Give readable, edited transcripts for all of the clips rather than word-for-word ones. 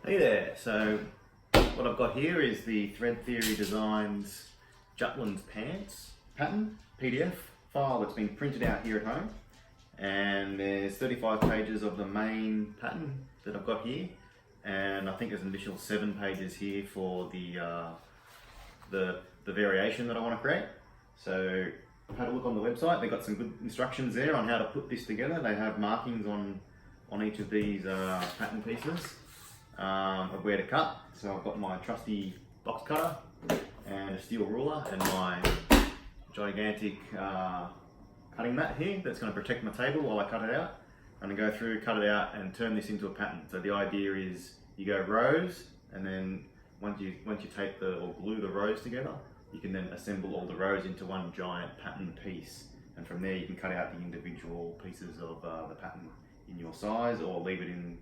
Hey there, so what I've got here is the Thread Theory Designs Jutland's Pants pattern PDF file that's been printed out here at home, and there's 35 pages of the main pattern that I've got here, and I think there's an additional 7 pages here for the variation that I want to create. So I've had a look on the website. They've got some good instructions there on how to put this together. They have markings on each of these pattern pieces of where to cut. So I've got my trusty box cutter and a steel ruler and my gigantic cutting mat here that's going to protect my table while I cut it out. I'm going to go through, cut it out and turn this into a pattern. So the idea is you go rows, and then once you tape or glue the rows together, you can then assemble all the rows into one giant pattern piece, and from there you can cut out the individual pieces of the pattern in your size, or leave it in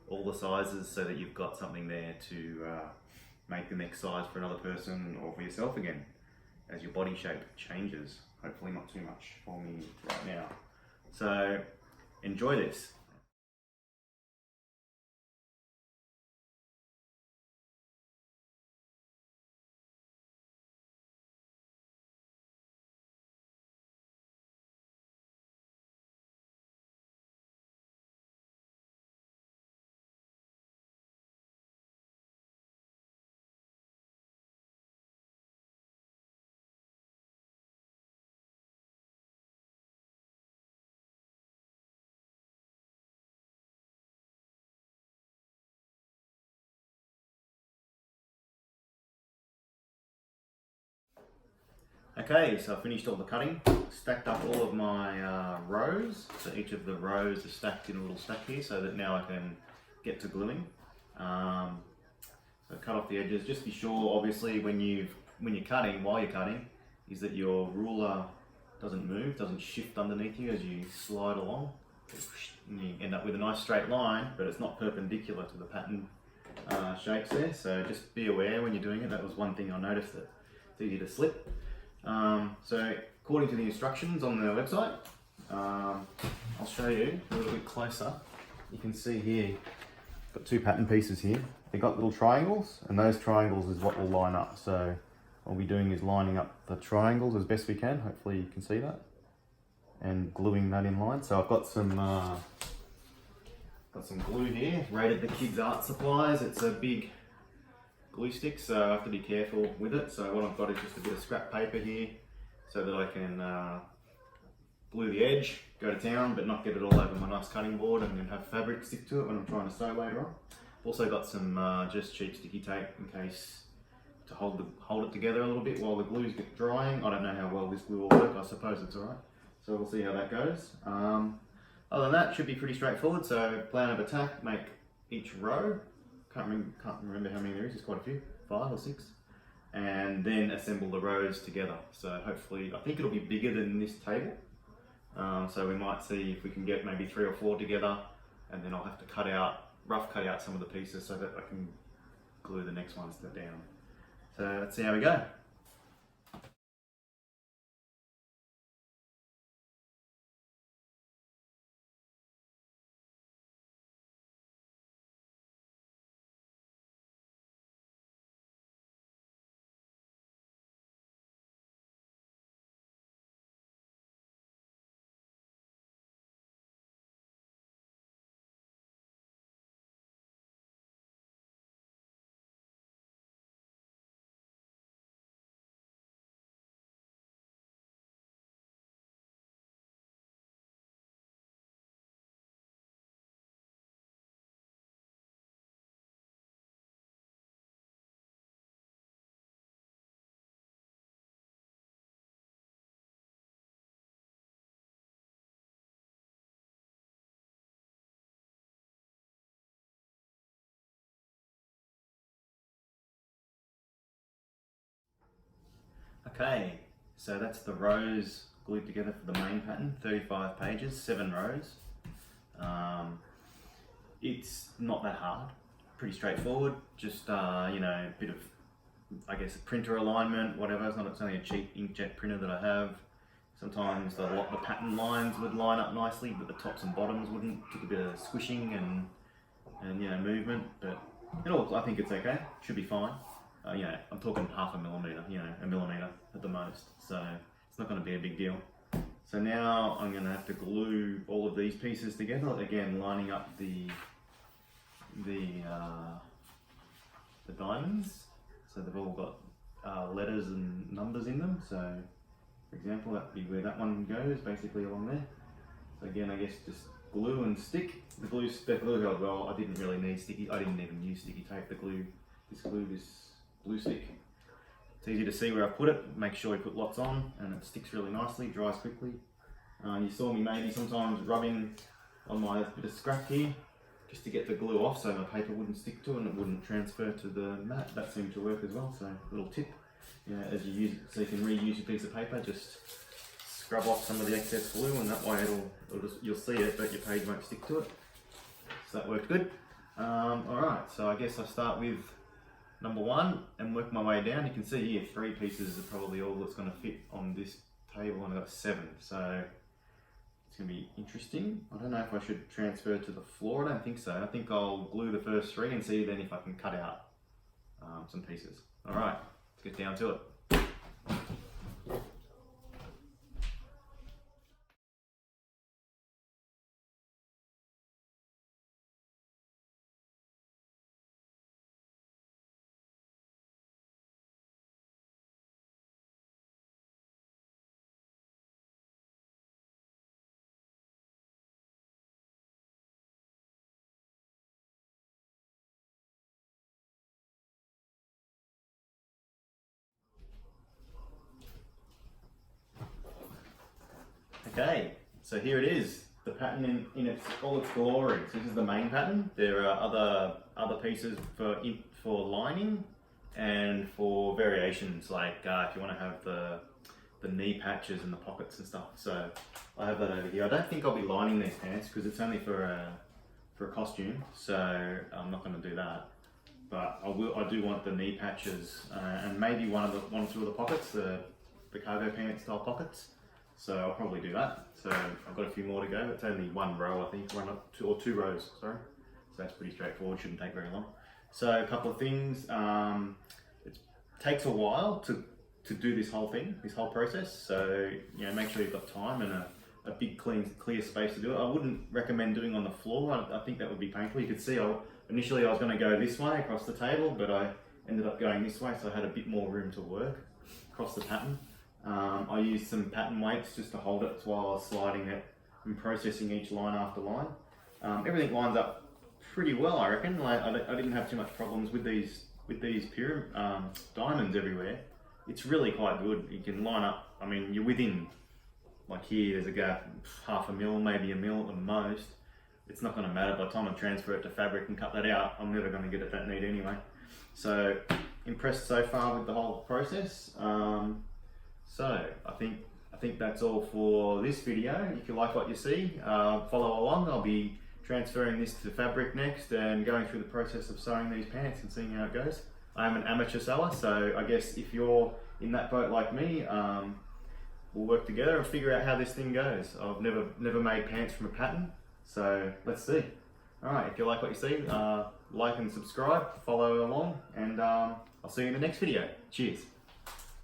all the sizes so that you've got something there to make the next size for another person or for yourself again as your body shape changes. Hopefully not too much for me right now. So enjoy this. Okay, so I finished all the cutting, stacked up all of my rows. So each of the rows are stacked in a little stack here, so that now I can get to gluing. So cut off the edges. Just be sure, obviously, when you're cutting, while you're cutting, is that your ruler doesn't move, doesn't shift underneath you as you slide along. And you end up with a nice straight line, but it's not perpendicular to the pattern shapes there. So just be aware when you're doing it. That was one thing I noticed, that it's easy to slip. So according to the instructions on the website, I'll show you a little bit closer. You can see here, I've got 2 pattern pieces here. They've got little triangles, and those triangles is what will line up. So what we'll be doing is lining up the triangles as best we can. Hopefully you can see that, and gluing that in line. So I've got some glue here, rated the kids' art supplies. It's a big glue stick, so I have to be careful with it. So what I've got is just a bit of scrap paper here, so that I can glue the edge, go to town, but not get it all over my nice cutting board, and then have fabric stick to it when I'm trying to sew later on. Also got some just cheap sticky tape in case, to hold it together a little bit while the glue's drying. I don't know how well this glue will work. I suppose it's alright. So we'll see how that goes. Other than that, should be pretty straightforward. So plan of attack: make each row. Can't remember how many there is. It's quite a few, 5 or 6, and then assemble the rows together. So hopefully, I think it'll be bigger than this table. So we might see if we can get maybe 3 or 4 together, and then I'll have to rough cut out some of the pieces so that I can glue the next ones down. So let's see how we go. Okay, so that's the rows glued together for the main pattern, 35 pages, 7 rows. It's not that hard, pretty straightforward, just you know, a bit of, I guess, printer alignment, whatever. It's only a cheap inkjet printer that I have. Sometimes the pattern lines would line up nicely, but the tops and bottoms wouldn't. Took a bit of squishing and you know, movement, but I think it's okay. Should be fine. You know, I'm talking half a millimeter. You know, a millimeter at the most. So it's not going to be a big deal. So now I'm going to have to glue all of these pieces together. Again, lining up the diamonds. So they've all got letters and numbers in them. So, for example, that would be where that one goes, basically along there. So again, I guess just glue and stick. The glue held well. I didn't really need sticky. I didn't even use sticky tape. This glue stick. It's easy to see where I put it. Make sure you put lots on, and it sticks really nicely. Dries quickly. You saw me maybe sometimes rubbing on my bit of scrap here, just to get the glue off, so my paper wouldn't stick to it and it wouldn't transfer to the mat. That seemed to work as well. So little tip. You know, as you use it, so you can reuse your piece of paper. Just scrub off some of the excess glue, and that way you'll see it, but your page won't stick to it. So that worked good. Alright, so I guess I start with number 1 and work my way down. You can see here 3 pieces are probably all that's going to fit on this table, and I've got 7. So it's going to be interesting. I don't know if I should transfer to the floor. I don't think so. I think I'll glue the first 3 and see then if I can cut out some pieces. Alright, let's get down to it. Okay, so here it is, the pattern in all its glory. So this is the main pattern. There are other pieces for lining and for variations, like if you want to have the knee patches and the pockets and stuff. So I have that over here. I don't think I'll be lining these pants because it's only for a costume, so I'm not going to do that. But I do want the knee patches and maybe one or two of the pockets, the cargo pants style pockets. So I'll probably do that. So I've got a few more to go. It's only 1 row, I think, 2 rows, sorry. So that's pretty straightforward, shouldn't take very long. So a couple of things. It takes a while to do this whole thing, this whole process. So, you know, make sure you've got time and a big clear space to do it. I wouldn't recommend doing on the floor. I think that would be painful. You could see initially I was going to go this way across the table, but I ended up going this way, so I had a bit more room to work across the pattern. I used some pattern weights just to hold it while I was sliding it and processing each line after line. Everything lines up pretty well, I reckon. Like, I didn't have too much problems with these diamonds everywhere. It's really quite good. You can line up, I mean, you're within, like here, there's a gap, half a mil, maybe a mil at the most. It's not going to matter. By the time I transfer it to fabric and cut that out, I'm never going to get it that neat anyway. So, impressed so far with the whole process. So I think that's all for this video. If you like what you see, follow along. I'll be transferring this to fabric next and going through the process of sewing these pants and seeing how it goes. I am an amateur sewer, so I guess if you're in that boat like me, we'll work together and figure out how this thing goes. I've never made pants from a pattern, so let's see. Alright, if you like what you see, like and subscribe, follow along, and I'll see you in the next video. Cheers.